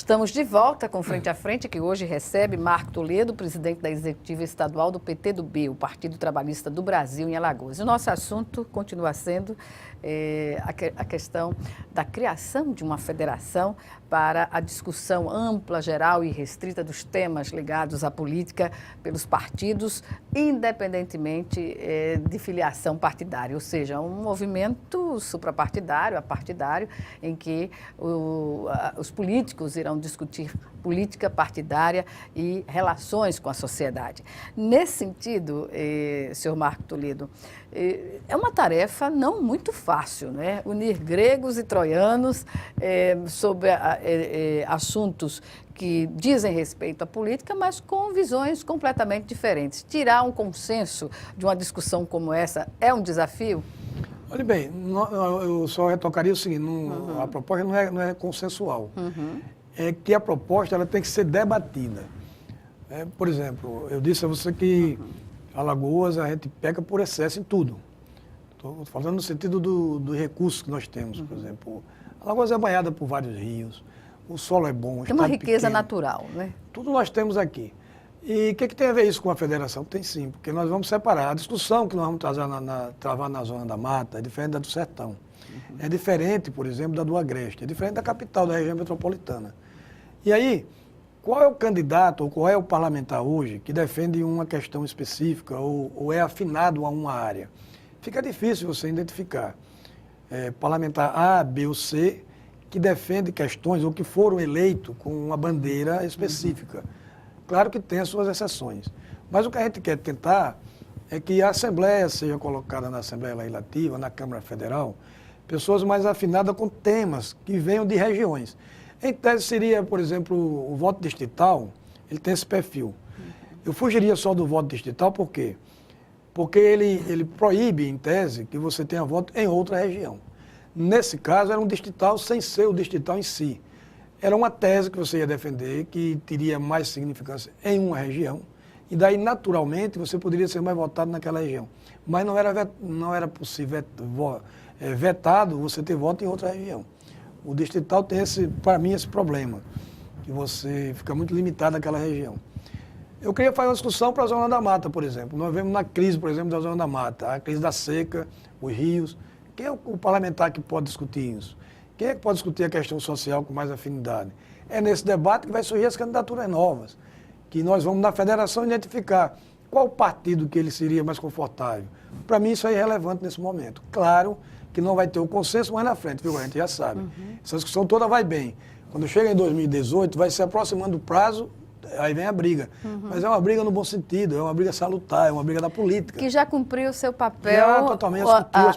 Estamos de volta com Frente a Frente, que hoje recebe Marco Toledo, presidente da Executiva Estadual do PTdoB, o Partido Trabalhista do Brasil, em Alagoas. E o nosso assunto continua sendo a questão da criação de uma federação para a discussão ampla, geral e restrita dos temas ligados à política pelos partidos, independentemente de filiação partidária, ou seja, um movimento suprapartidário, apartidário, em que os políticos irão discutir política partidária e relações com a sociedade. Nesse sentido, senhor Marco Toledo, é uma tarefa não muito fácil, né? Unir gregos e troianos sobre assuntos que dizem respeito à política, mas com visões completamente diferentes. Tirar um consenso de uma discussão como essa é um desafio? Olha bem, eu só retocaria o seguinte, a proposta não é consensual. É que a proposta ela tem que ser debatida. Por exemplo, eu disse a você que Alagoas a gente peca por excesso em tudo. Estou falando no sentido dos recursos que nós temos, por exemplo. Alagoas é banhada por vários rios, o solo é bom, tem uma riqueza pequeno, natural, né? Tudo nós temos aqui. E o que tem a ver isso com a federação? Tem sim, porque nós vamos separar. A discussão que nós vamos travar na zona da mata é diferente da do sertão. É diferente, por exemplo, da do Agreste, é diferente da capital, da região metropolitana. E aí, qual é o candidato ou qual é o parlamentar hoje que defende uma questão específica ou é afinado a uma área? Fica difícil você identificar parlamentar A, B ou C que defende questões ou que foram eleitos com uma bandeira específica. Claro que tem as suas exceções, mas o que a gente quer tentar é que a Assembleia seja colocada na Assembleia Legislativa, na Câmara Federal, pessoas mais afinadas com temas que venham de regiões. Em tese seria, por exemplo, o voto distrital, ele tem esse perfil. Eu fugiria só do voto distrital, por quê? Porque ele proíbe, em tese, que você tenha voto em outra região. Nesse caso, era um distrital sem ser o distrital em si. Era uma tese que você ia defender, que teria mais significância em uma região, e daí, naturalmente, você poderia ser mais votado naquela região. Mas não era possível vetado você ter voto em outra região. O distrital tem, para mim, esse problema, que você fica muito limitado naquela região. Eu queria fazer uma discussão para a Zona da Mata, por exemplo. Nós vemos na crise, por exemplo, da Zona da Mata, a crise da seca, os rios. Quem é o parlamentar que pode discutir isso? Quem é que pode discutir a questão social com mais afinidade? É nesse debate que vai surgir as candidaturas novas, que nós vamos na federação identificar qual partido que ele seria mais confortável. Para mim isso é irrelevante nesse momento. Claro que não vai ter o consenso mais na frente, viu? A gente já sabe. Essa discussão toda vai bem. Quando chega em 2018, vai se aproximando do prazo, aí vem a briga. Mas é uma briga no bom sentido, é uma briga salutar, é uma briga da política. Que já cumpriu o seu papel, já totalmente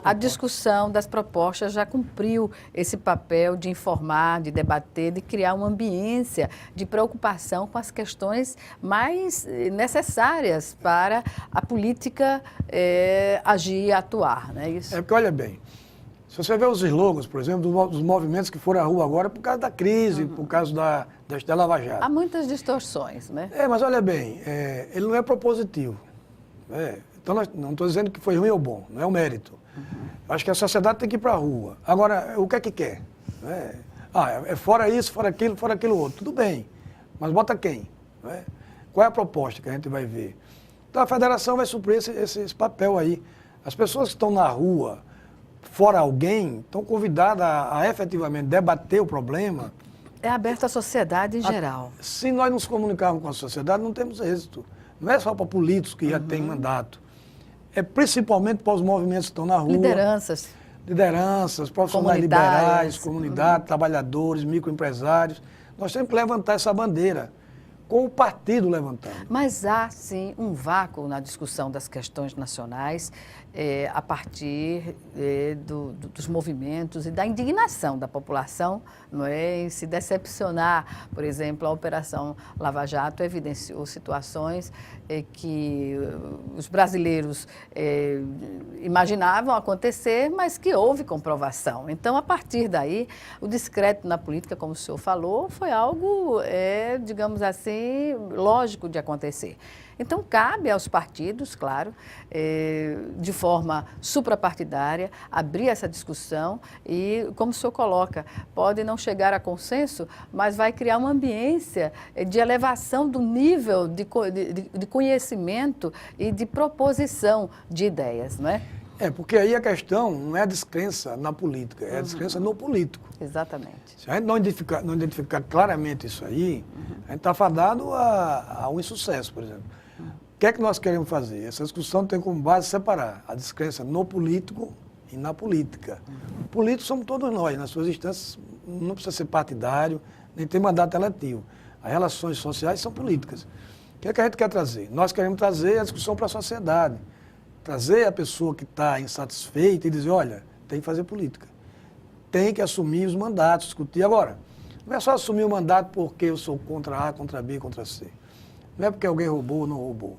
a discussão das propostas já cumpriu esse papel de informar, de debater, de criar uma ambiência de preocupação com as questões mais necessárias para a política agir e atuar, não é isso? É porque, olha bem, se você vê os slogans, por exemplo, dos movimentos que foram à rua agora por causa da crise, por causa da Lava Jato. Há muitas distorções, né? Mas olha bem, ele não é propositivo. Então, não estou dizendo que foi ruim ou bom, não é o mérito. Acho que a sociedade tem que ir para a rua. Agora, o que é que quer? É fora isso, fora aquilo outro. Tudo bem, mas bota quem? Qual é a proposta que a gente vai ver? Então, a federação vai suprir esse papel aí. As pessoas que estão na rua, fora alguém, estão convidadas a efetivamente debater o problema. É aberto à sociedade em geral. Se nós nos comunicarmos com a sociedade, não temos êxito. Não é só para políticos que já têm mandato. É principalmente para os movimentos que estão na rua. Lideranças, profissionais liberais, comunidade, trabalhadores, microempresários. Nós temos que levantar essa bandeira, com o partido levantando. Mas há, sim, um vácuo na discussão das questões nacionais a partir dos movimentos e da indignação da população, não é? Em se decepcionar. Por exemplo, a Operação Lava Jato evidenciou situações que os brasileiros imaginavam acontecer, mas que houve comprovação. Então, a partir daí, o descrédito na política, como o senhor falou, foi algo, digamos assim, assim, lógico de acontecer. Então, cabe aos partidos, claro, de forma suprapartidária, abrir essa discussão e, como o senhor coloca, pode não chegar a consenso, mas vai criar uma ambiência de elevação do nível de conhecimento e de proposição de ideias, não é? Porque aí a questão não é a descrença na política, é a descrença no político. Exatamente. Se a gente não identificar claramente isso aí, a gente está fadado a um insucesso, por exemplo. O que é que nós queremos fazer? Essa discussão tem como base separar a descrença no político e na política. Políticos somos todos nós, nas suas instâncias, não precisa ser partidário, nem ter mandato eletivo. As relações sociais são políticas. O que é que a gente quer trazer? Nós queremos trazer a discussão para a sociedade, trazer a pessoa que está insatisfeita e dizer, olha, tem que fazer política, tem que assumir os mandatos, discutir. Agora, não é só assumir o mandato porque eu sou contra A, contra B, contra C. Não é porque alguém roubou ou não roubou.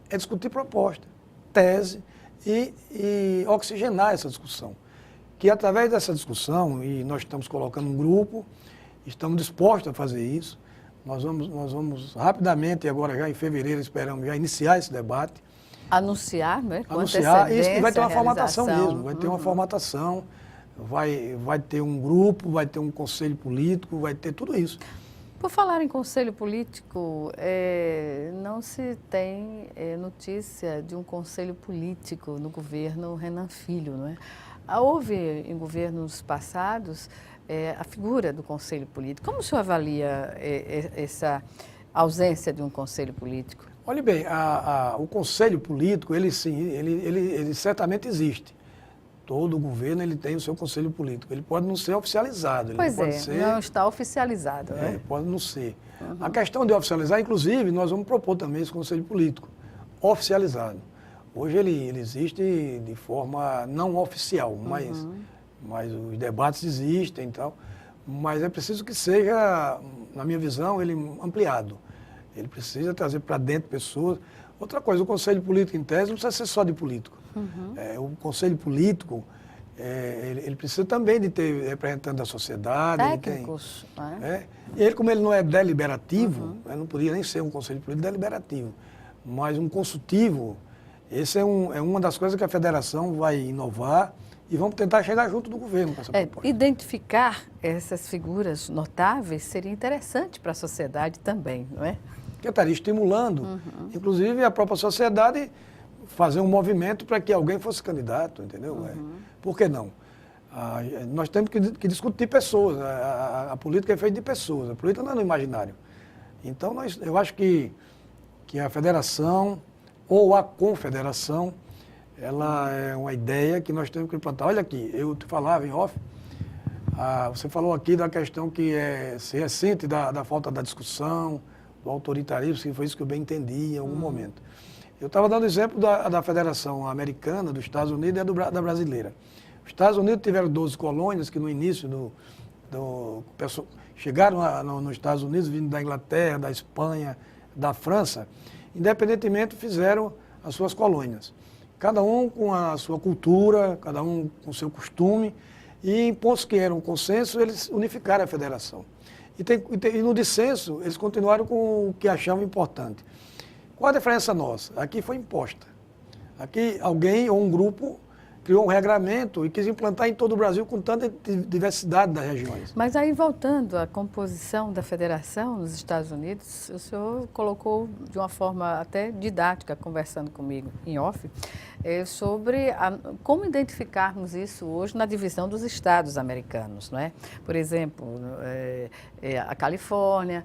É discutir proposta, tese e oxigenar essa discussão. Que através dessa discussão, e nós estamos colocando um grupo, estamos dispostos a fazer isso, nós vamos rapidamente, agora já em fevereiro, esperamos já iniciar esse debate. Anunciar, né? Anunciar, isso, e vai ter uma formatação mesmo, vai ter uma formatação, vai ter um grupo, vai ter um conselho político, vai ter tudo isso. Por falar em conselho político, não se tem notícia de um conselho político no governo Renan Filho, não é? Houve em governos passados a figura do conselho político. Como o senhor avalia essa ausência de um conselho político? Olhe bem, o conselho político, ele certamente existe. Todo governo ele tem o seu conselho político. Ele pode não ser oficializado. Pois não está oficializado. Né? Pode não ser. A questão de oficializar, inclusive, nós vamos propor também esse conselho político oficializado. Hoje ele existe de forma não oficial, mas os debates existem e tal. Mas é preciso que seja, na minha visão, ele ampliado. Ele precisa trazer para dentro pessoas. Outra coisa, o conselho político em tese não precisa ser só de político. O conselho político, ele precisa também de ter representantes da sociedade. Técnicos. Ele, como ele não é deliberativo, não poderia nem ser um conselho político deliberativo, mas um consultivo. Essa é uma das coisas que a federação vai inovar e vamos tentar chegar junto do governo com essa proposta. Identificar essas figuras notáveis seria interessante para a sociedade também, não é? Que estaria estimulando, inclusive, a própria sociedade fazer um movimento para que alguém fosse candidato, entendeu? Por que não? Nós temos que discutir pessoas, a política é feita de pessoas, a política não é no imaginário. Então, eu acho que a federação ou a confederação, ela é uma ideia que nós temos que implantar. Olha aqui, eu te falava em off, você falou aqui da questão que se ressente da falta da discussão, do autoritarismo, que foi isso que eu bem entendi em algum momento. Eu estava dando exemplo da Federação Americana, dos Estados Unidos e da brasileira. Os Estados Unidos tiveram 12 colônias que no início chegaram nos Estados Unidos, vindo da Inglaterra, da Espanha, da França, independentemente fizeram as suas colônias. Cada um com a sua cultura, cada um com o seu costume, e em pontos que eram consenso, eles unificaram a federação. E no dissenso, eles continuaram com o que achavam importante. Qual a diferença nossa? Aqui foi imposta. Aqui alguém ou um grupo criou um regramento e quis implantar em todo o Brasil com tanta diversidade das regiões. Mas aí, voltando à composição da federação nos Estados Unidos, o senhor colocou de uma forma até didática, conversando comigo em off, sobre como identificarmos isso hoje na divisão dos estados americanos, não é? Por exemplo, a Califórnia,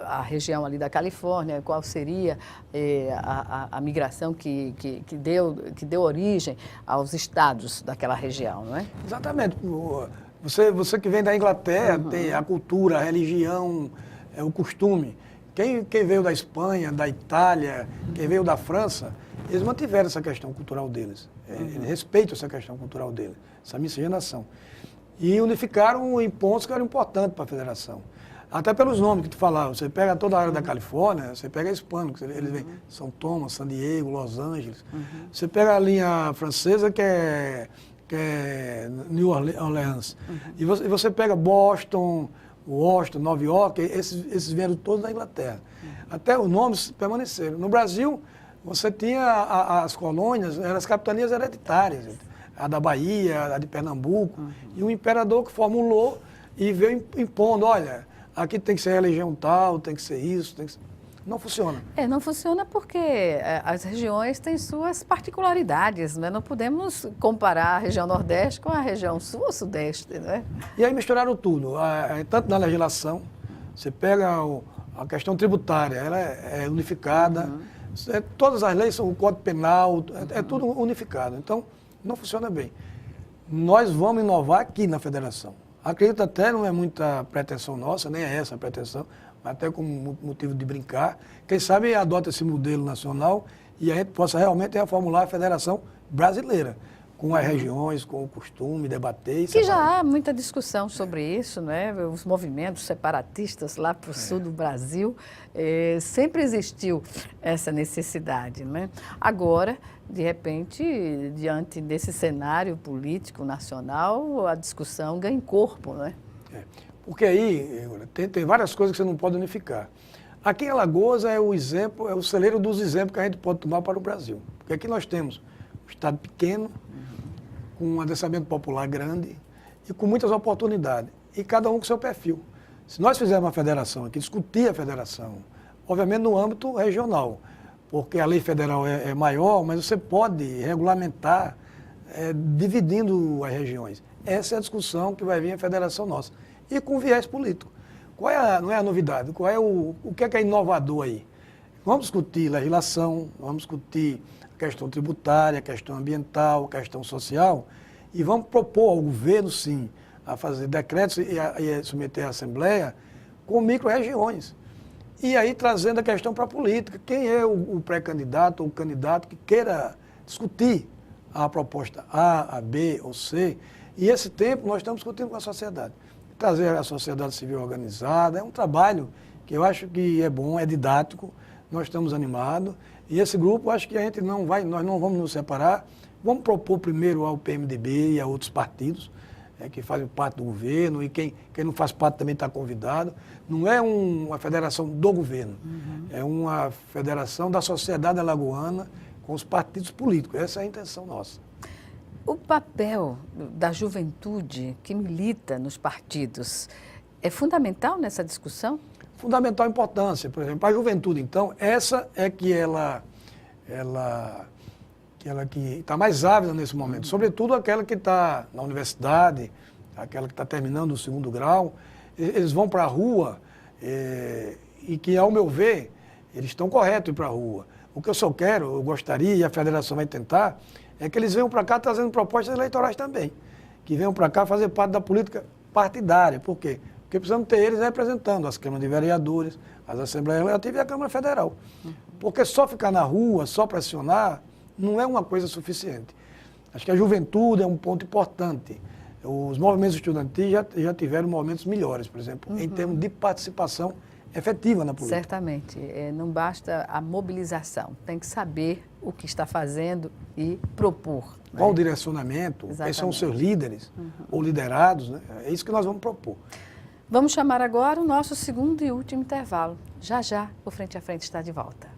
a região ali da Califórnia, qual seria a migração que deu origem aos estados daquela região, não é? Exatamente. Você que vem da Inglaterra tem a cultura, a religião, o costume. Quem veio da Espanha, da Itália, quem veio da França, eles mantiveram essa questão cultural deles. Eles respeitam essa questão cultural deles, essa miscigenação. E unificaram em pontos que eram importantes para a federação. Até pelos nomes que tu falava. Você pega toda a área da Califórnia, você pega hispânicos, eles vêm São Thomas, San Diego, Los Angeles. Você pega a linha francesa, que é New Orleans. E você pega Boston, Washington, Nova York, esses vieram todos da Inglaterra. Até os nomes permaneceram. No Brasil, você tinha as colônias, eram as capitanias hereditárias, a da Bahia, a de Pernambuco, e um imperador que formulou e veio impondo, olha, aqui tem que ser religião tal, tem que ser isso, tem que ser... Não funciona. Não funciona porque as regiões têm suas particularidades, né? Não podemos comparar a região Nordeste com a região Sul ou Sudeste, né? E aí misturaram tudo, tanto na legislação, você pega a questão tributária, ela é unificada, todas as leis são o Código Penal, é tudo unificado, então não funciona bem. Nós vamos inovar aqui na federação. Acredito até, não é muita pretensão nossa, nem é essa a pretensão, até como motivo de brincar, quem sabe adota esse modelo nacional e a gente possa realmente reformular a federação brasileira, com as regiões, com o costume, debater. Que já há muita discussão sobre isso, né? Os movimentos separatistas lá para o sul do Brasil, sempre existiu essa necessidade, né? Agora, de repente, diante desse cenário político nacional, a discussão ganha corpo, né? Porque aí tem várias coisas que você não pode unificar. Aqui em Alagoas é o exemplo, é o celeiro dos exemplos que a gente pode tomar para o Brasil. Porque aqui nós temos um estado pequeno, com um adensamento popular grande e com muitas oportunidades. E cada um com seu perfil. Se nós fizermos uma federação aqui, discutir a federação, obviamente no âmbito regional, porque a lei federal é maior, mas você pode regulamentar dividindo as regiões. Essa é a discussão que vai vir a federação nossa. E com viés político. Não é a novidade, o que é inovador aí? Vamos discutir legislação, vamos discutir a questão tributária, a questão ambiental, a questão social, e vamos propor ao governo, sim, a fazer decretos e a submeter à Assembleia com micro-regiões. E aí trazendo a questão para a política. Quem é o pré-candidato ou o candidato que queira discutir a proposta A, a B ou C? E esse tempo nós estamos discutindo com a sociedade. Trazer a sociedade civil organizada, é um trabalho que eu acho que é bom, é didático, nós estamos animados. E esse grupo, acho que nós não vamos nos separar, vamos propor primeiro ao PMDB e a outros partidos que fazem parte do governo, e quem não faz parte também está convidado. Não é uma federação do governo, é uma federação da sociedade alagoana com os partidos políticos, essa é a intenção nossa. O papel da juventude que milita nos partidos é fundamental nessa discussão? Fundamental importância. Por exemplo, a juventude, então, essa é que ela que está mais ávida nesse momento. Sobretudo aquela que está na universidade, aquela que está terminando o 2º grau. Eles vão para a rua e que, ao meu ver, eles estão corretos em ir para a rua. O que eu gostaria, e a federação vai tentar, é que eles venham para cá trazendo propostas eleitorais também. Que venham para cá fazer parte da política partidária. Por quê? Porque precisamos ter eles representando as câmaras de vereadores, as Assembleias Legislativas e a Câmara Federal. Porque só ficar na rua, só pressionar, não é uma coisa suficiente. Acho que a juventude é um ponto importante. Os movimentos estudantis já tiveram momentos melhores, por exemplo, em termos de participação efetiva na política. Certamente. Não basta a mobilização, tem que saber o que está fazendo e propor. Qual o direcionamento, quem são os seus líderes ou liderados, né? É isso que nós vamos propor. Vamos chamar agora o nosso 2º e último intervalo. Já, o Frente a Frente está de volta.